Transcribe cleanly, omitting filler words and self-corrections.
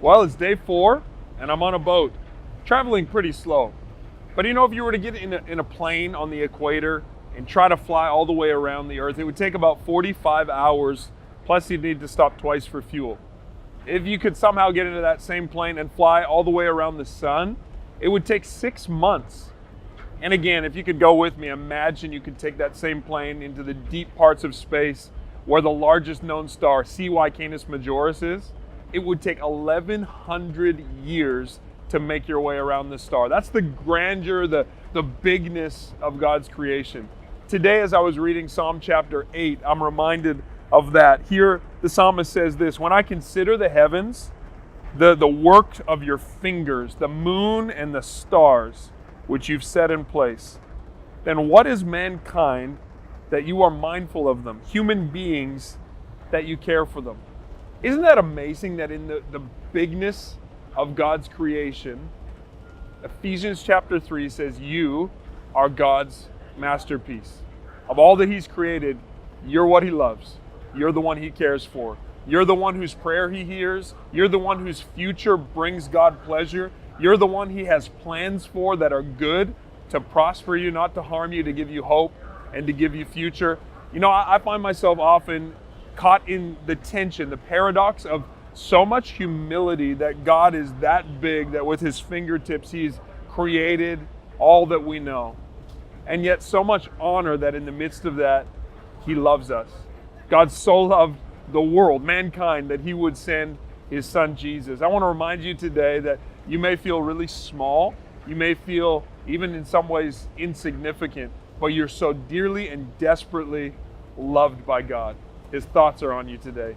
Well, it's day 4, and I'm on a boat, traveling pretty slow. But you know, if you were to get in a plane on the equator and try to fly all the way around the Earth, it would take about 45 hours, plus you'd need to stop twice for fuel. If you could somehow get into that same plane and fly all the way around the sun, it would take 6 months. And again, if you could go with me, imagine you could take that same plane into the deep parts of space where the largest known star, CY Canis Majoris, is. It would take 1,100 years to make your way around this star. That's the grandeur, the bigness of God's creation. Today, as I was reading Psalm chapter 8, I'm reminded of that. Here, the psalmist says this: when I consider the heavens, the work of your fingers, the moon and the stars, which you've set in place, then what is mankind that you are mindful of them, human beings that you care for them? Isn't that amazing that in the bigness of God's creation, Ephesians chapter 3 says you are God's masterpiece. Of all that He's created, you're what He loves. You're the one He cares for. You're the one whose prayer He hears. You're the one whose future brings God pleasure. You're the one He has plans for that are good, to prosper you, not to harm you, to give you hope and to give you future. You know, I find myself often caught in the tension, the paradox of so much humility that God is that big that with His fingertips He's created all that we know. And yet so much honor that in the midst of that, He loves us. God so loved the world, mankind, that He would send His Son Jesus. I want to remind you today that you may feel really small. You may feel even in some ways insignificant, but you're so dearly and desperately loved by God. His thoughts are on you today.